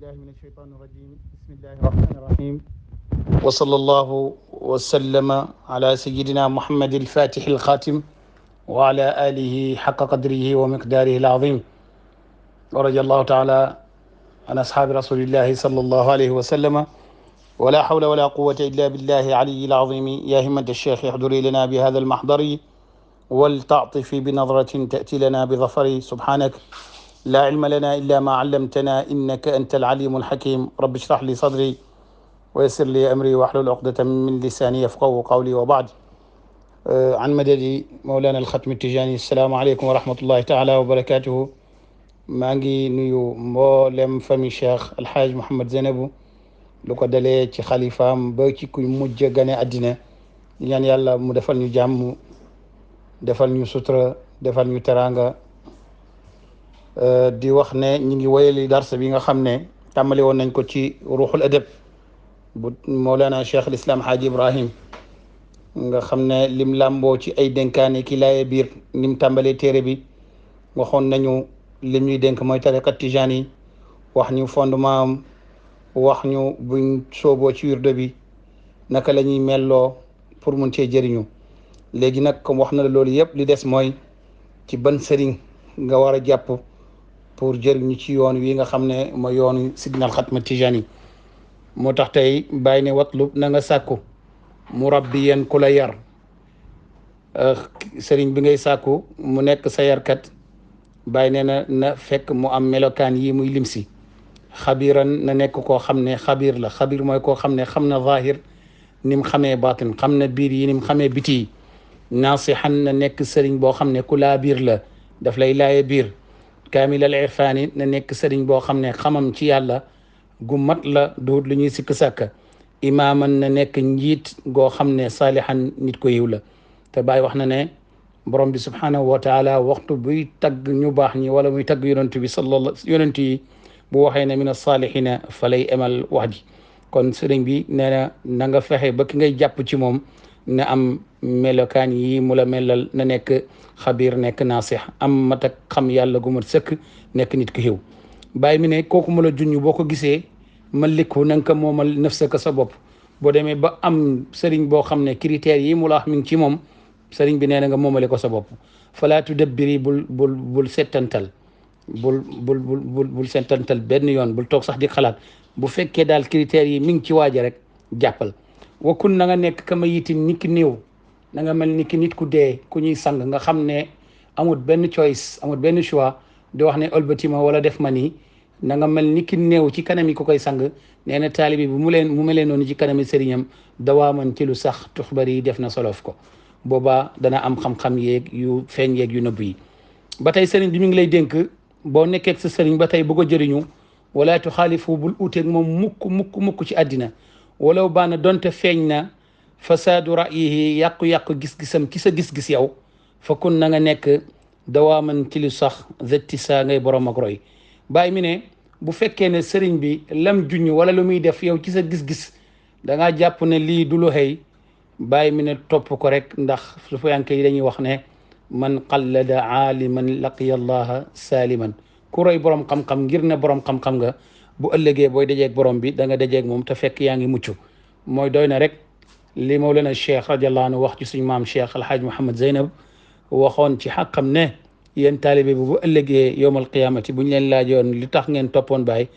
بالله من الشيطان الرجيم بسم الله الرحمن الرحيم وصلى الله وسلم على سيدنا محمد الفاتح الخاتم وعلى آله حق قدره ومقداره العظيم ورضي الله تعالى عن أصحاب رسول الله صلى الله عليه وسلم ولا حول ولا قوة إلا بالله العلي العظيم يا همة الشيخ احضري لنا بهذا المحضر ولتعطفي بنظرة تأتي لنا بظفر سبحانك لا علم لنا إلا ما علمتنا إنك أنت العليم الحكيم رب اشرح لي صدري ويسر لي أمري واحلل عقدة من لساني يفقهوا قولي وبعد عن مدد مولانا الختم التجاني السلام عليكم ورحمة الله تعالى وبركاته maa ngi nuyu mboolem famille Cheikh Alhaaj Mouhamed Zeynabou lu ko dalee ci xalifaam ba ci ku mujj gane àddina di ñaan yàlla mu defal ñu jàmm defal ñu sutura defal ñu teraanga di wax ne ñu ngi wéyali darsa bi nga xam ne tàmbali woon nañ ko ci ruuxul adab bu Mawlana Cheikh al Islam Haaji Ibrahim nga xam ne lim làmboo ci ay dénkaane ki laaye biir nim tàmbalee téere bi waxoon nañu lim ñuy dénk mooy tariqa tijaan yi wax ñu fondement am wax ñu buñ sooboo ci wirdo bi naka la ñuy melloo pour mun cee jëriñu léegi nag comme wax na la loolu yëpp li des mooy ci ban sëriñ nga war a jàpp pour jëriñu ci yoon wi nga xam ne mooy yoonu Sidina al Xatma Tijani moo tax tey bàyyi ne watlub na nga sàkku murabbiyan ku la yar sëriñ bi ngay sàkku mu nekk sa yarkat bàyyi nee na fekk mu am melokaan yi muy limsi xabiran na nekk koo xam ne xabir la xabir mooy koo xam ne xam na zahir ni mu xamee batin xam na biir yi ni mu xamee biti yi naasixan na nekk sëriñ boo xam ne ku laa biir la daf lay laaye biir kaamil al irfaani na nekk sëriñ boo xam ne xamam ci yàlla gu mat la duut lu ñuy sikk sàkk imaaman na nekk njiit goo xam ne saalihan nit ko yiw la te Baay wax na ne borom bi subhanahu wa taala waxtu buy tagg ñu baax ñi wala muy tagg yonent bi yonent yi bu waxee ne min as-saalihina fa lay emal wax ji kon sëriñ bi nee na nga fexe ba ki ngay jàpp ci moom na am melokaan yi mu la melal na nekk xabiir nekk naasix am mat ak xam yàlla gu mat sëkk nekk nit ku xiw bàyyi mi ne kooku mu la junñ boo ko gisee maliku na nga ko moomal nafsaka sa bopp boo demee ba am sëriñ boo xam ne critères yi mu la wax mi ngi ci moom sëriñ bi nee na nga moomale ko sa bopp falaa tudabbiri bul settantal bul settantal benn yoon bul toog sax di xalaat bu fekkee daal critères yi mi ngi ci waaja rek jàppal wakun na nga nekk kama yitin nit ki néew na nga mel ni ki nit ku dee ku ñuy sang nga xam ne amul benn choice amul benn choix di wax ne ëlbatima wala def ma nii na nga mel ni ki néew ci kanam yi ku koy sang nee na taalibi bu mu melee noonu ci kanami sëriñam dawaaman ci lu sax tuxbari yi def na solof ko boobaa dana am xam-xam yeeg yu feeñ yeeg yu nëbb yi ba tey sëriñ bi mi ngi lay dénk boo nekkee sa sëriñ ba tey bëgg a jëriñu wala tuxaalifu bul uteeg moom mukk ci àddina walaw baana donte feeñ na fasaadu ra'yihi yàqu-yàqu gis-gisam ci sa gis-gis yow fa kun na nga nekk dawaaman ci lu sax zetti saa ngay borom ak roy bàyyi mi ne bu fekkee ne sëriñ bi lam juñu wala lu muy def yow ci sa gis-gis da ngaa jàpp ne lii du lu xëy bàyyi mi ne topp ko rek ndax sufiyanke yi dañuy wax ne man qallada aaliman laqiya allaha saliman ku roy borom xam-xam ngir ne borom xam-xam nga bu ëllëgee booy dajeeg borom bi da nga dajeeg moom te fekk yaa ngi mucc mooy doy na rek li Mawlana Cheikh radiallahu anhu wax ci suñu maam Cheikh Alhaaj Mouhamed Zeynab waxoon ci xàqam ne yéen taalibe bi bu ëllëgee yowmal qiyamati buñ leen laajoon li tax ngeen toppoon Baay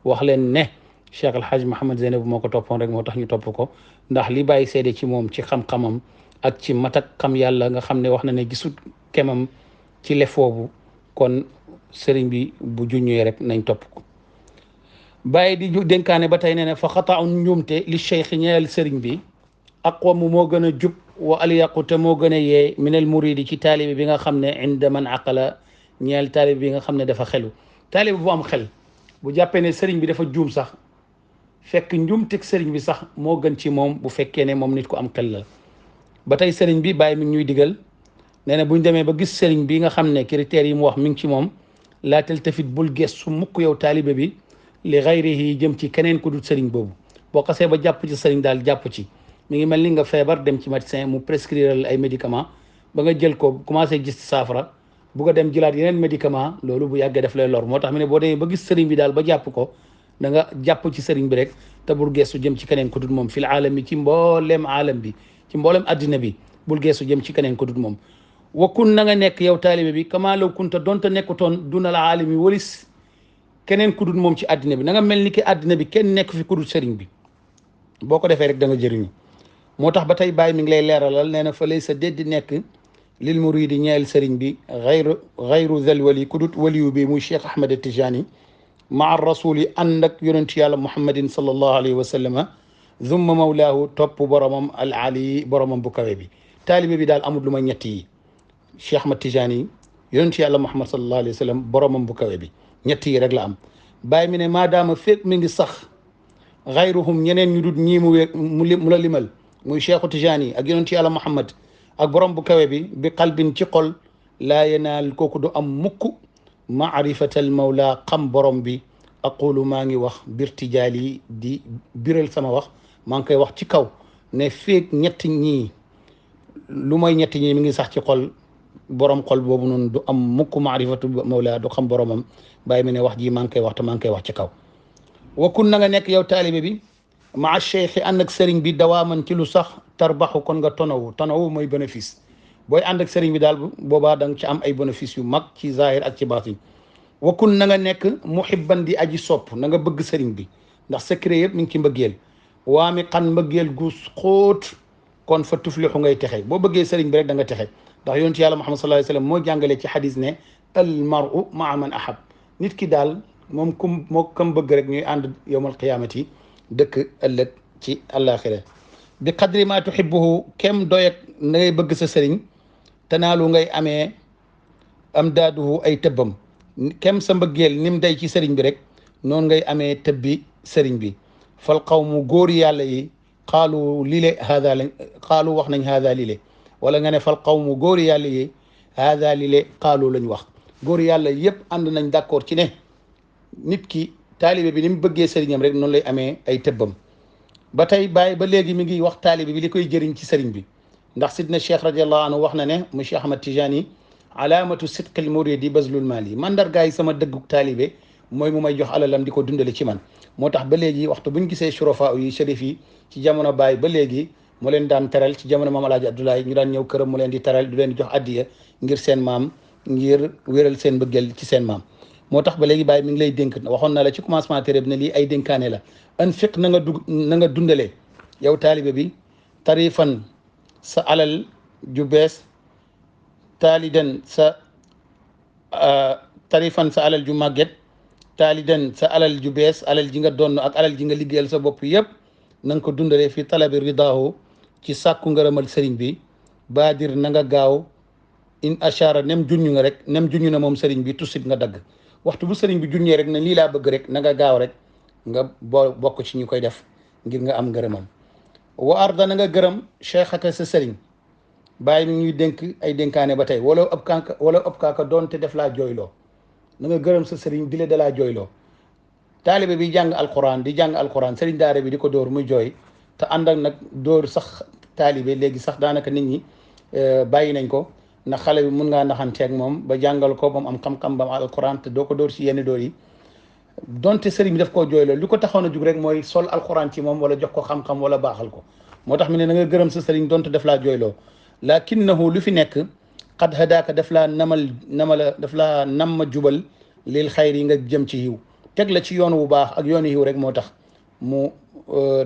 wax leen ne Cheikh Alhaaj Mouhamed Zeynab moo ko toppoon rek moo tax ñu topp ko ndax li Baay seede ci moom ci xam-xamam ak ci matak xam yàlla nga xam ne wax na ne gisut kemam ci lefoobu kon sëriñ bi bu juññee rek nañ topp ko Baay di dénkaane ba tey nee ne fa xataun njuumte li cheikh ñeel sëriñ bi aqwamu moo gën a jub wa alyaqu te moo gën a yee minal muridi ci taalibi bi nga xam ne inda man aqala ñeel taalibi bi nga xam ne dafa xelu taalibi bu am xel bu jàppee ne sëriñ bi dafa juum sax fekk njuumteg sëriñ bi sax moo gën ci moom bu fekkee ne moom nit ku am xel la ba tey sëriñ bi Baay mi ngi ñuy digal nee na buñ demee ba gis sëriñ bi nga xam ne critères yi mu wax mi ngi ci moom laa taltafit bul gestu mukk yow taalibe bi li xayrihi jëm ci keneen ku dul sëriñ boobu boo xasee ba jàpp ci sëriñ daal jàpp ci mi ngi mel ni nga feebar dem ci médecin mu prescrire ay médicament ba nga jël ko commencé gis saafara bu nga dem jëlaat yeneen médicament loolu bu yàggee daf lay lor moo tax mu ne boo demee ba gis sëriñ bi daal ba jàpp ko da nga jàpp ci sëriñ bi rek te bul geesu jëm ci keneen ku dul moom fil aalami ci mboolem aalam bi ci mboolem addina bi bul geesu jëm ci keneen ku dul moom wa kun na nga nekk yow taalibe bi kama law kunta donte nekkutoon dunal aalami walis keneen ku dul moom ci addina bi na nga mel ni ki addina bi kenn nekk fi ku dul sëriñ bi boo ko defee rek da nga jëriñu moo tax ba tey bàyyi mi ngi lay leeralal nee na fa lay sa déddi nekk lil muridi ñeel sëriñ bi xayru zal wali ku dut waliyu bi muy Cheikh Ahmed Tijani maa rasuli ànd ak yonentu yàlla muhammadin sallallahu alayhi wa sallama zumma mawlaahu topp boromam al ali boromam bu kawe bi taalibe bi daal amul lu ma ñett yi Cheikh Ahmed Tijani yonentu yàlla muhammad sallallahu alayhi wa sallam boromam bu kawe bi ñett yi rek la am bàyyi mi ne maadaama fépp mi ngi sax xayruhum ñeneen ñu dut ñii mu la limal muy Cheikhu Tijani ak yonentu yàlla muhammad ak borom bu kawe bi qalbin ci xol laa yenaal kooku du am mukk maarifatal mawla xam borom bi aqulu maa ngi wax birtijaali di biral sama wax maa ngi koy wax ci kaw ne feeg ñett ñii lu mooy ñett ñii mi ngi sax ci xol borom xol boobu noonu du am mukk maarifatu mawla du xam boromam bàyyi mi ne wax ji maa ngi koy wax te maa ngi koy wax ci kaw wa kun na nga nekk yow taalibe bi maa cheikh ànd ak sëriñ bi dawaaman ci lu sax tarbaxu kon nga tonawu mooy bénéfice booy ànd ak sëriñ bi daal boobaa da nga ci am ay bénéfice yu mag ci zahir ak ci baatin wakun na nga nekk muhibban di aji sopp na nga bëgg sëriñ bi ndax secret yëpp mi ngi ci mbëggeel waami xan mbëggeel gu xóot kon fa tuflixu ngay texe boo bëggee sëriñ bi rek da nga texe ndax yonent yàlla Muhammad sallallahu alayhi wasallam moo jàngalee ci xadis ne al mar'u maa man ahab nit ki daal moom kam bëgg rek ñuy ànd yowmal qiyaamati dëkk ëllëg ci àllaaxira bi qadri ma tuhibbuhu kem doyak na ngay bëgg sa sëriñ tanaalu ngay amee am daaduhu ay tëbbam kem sa mbëggeel nim day ci sëriñ bi rek noonu ngay amee tëbbi sëriñ bi fal qawmu góor yàlla yi qaalu lile haada lañ qaalu wax nañ haada lile wala nga ne fal qawmu góor yàlla yi haada lile qaalu lañ wax góor yàlla yëpp ànd nañ d'accord ci ne nit ki taalibe bi ni mu bëggee sëriñam rek noonu lay amee ay tëbbam ba tey bàyyi ba léegi mi ngi wax taalibe bi li koy jëriñ ci sëriñ bi ndax sidna cheikh radiallahu anhu wax na ne mu Cheikh Ahmad Tijani alaamatu sidqil muridi bazlul maali mandargaay sama dëgguk taalibe mooy mu may jox alalam di ko dundale ci man moo tax ba léegi waxtu buñ gisee surafa yi chérif yi ci jamono Baay ba léegi mu leen daan teral ci jamono maam Alaaji Abdoulaye ñu daan ñëw këram mu leen di teral du leen di jox addiya ngir seen maam ngir wéral seen bëggeel ci seen maam moo tax ba léegi Baay mi ngi lay dénk waxoon na la ci commencement téere bi ne lii ay dénkaane la anfiq na nga dundale yow taalibe bi tarifan sa alal ju bees taalidan sa tarifan sa alal ju màgget taalidan sa alal ju bees alal ji nga donn ak alal ji nga liggéeyal sa bopp yëpp na nga ko dundalee fi talabi ridaahu ci sàkku ngërëmal sëriñ bi baadir na nga gaaw in achara nem junñu nga rek nem junñu na moom sëriñ bi tusit nga dagg waxtu bu sëriñ bi junñee rek ne lii laa bëgg rek na nga gaaw rek nga bokk ci ñu koy def ngir nga am ngërëmam wa arda na nga gërëm cheikhaka sa sëriñ bàyyi mi ñuy dénk ay dénkaane ba tey wala ab kaaka doonte def laa jooyloo na nga gërëm sa sëriñ dile da laa jooyloo taalibe bi jàng alquran di jàng alquran sëriñ daara bi di ko dóor muy jooy te ànd ak nag dóor sax taalibe léegi sax daanaka nit ñi bàyyi nañ ko ndax xale bi mun ngaa naxanteeg moom ba jàngal ko ba mu am xam-xam ba am alquran te doo ko dóor ci yenn dóor yi donte sëriñ bi daf koo jooyloo li ko taxoon a jug rek mooy sol alquran ci moom wala jox ko xam-xam wala baaxal ko moo tax mi ne na nga gërëm sa sëriñ donte daf laa jooyloo lakinnahu lu fi nekk qad hadaaka daf laa daf laa namma jubal lil xayri yi nga jëm ci yiw teg la ci yoon wu baax ak yoonu yiw rek moo tax mu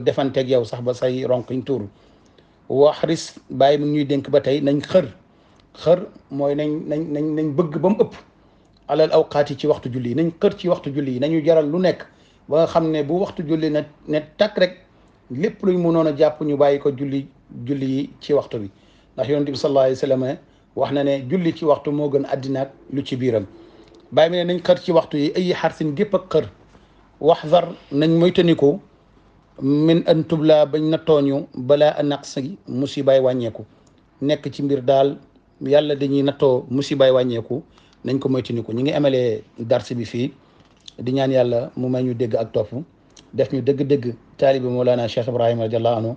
defanteeg yow sax ba say ronkiñ tuuru waxris bàyyi mu ñuy dénk ba tey nañ xër mooy nañ bëgg ba mu ëpp alal awqaat yi ci waxtu julli yi nañ xër ci waxtu julli yi nañu jaral lu nekk ba nga xam ne bu waxtu julli ne takk rek lépp luñ mënoon a jàpp ñu bàyyi ko julli yi ci waxtu bi ndax yonent bi sallallahu alayhi wa sallam wax na ne julli ci waxtu moo gën àddina ak lu ci biiram bàyyi mi ne nañ xër ci waxtu yi ay xarsin gépp ak xër waxdar nañ moytandiku min an tubla bañ na tooñu balaa a naqsi musibaay wàññeeku nekk ci mbir daal yàlla dañuy nattoo musibaay wàññeeku nañ ko moytandiku ñu ngi amalee dars bi fii di ñaan yàlla mu may ñu dégg ak topp def ñu dëgg-dëgg taalibi Mawlana Cheikh Ibrahima radiallahu anhu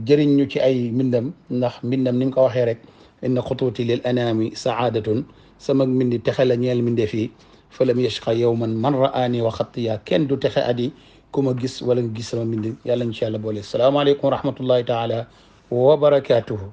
jëriñ ñu ci ay mbindam ndax mbindam ni mu ko waxee rek inna xutuuti lil anaami saadatun sama mbindi texe la ñeel mbindee fii fa lam yashqa yawman man ra'ani wa xattiya kenn du texe adi ku ma gis wala nga gis sama mbind yàlla ñu ci yàlla boole salaamaaleykum wa rahmatullahi taala wa barakatuhu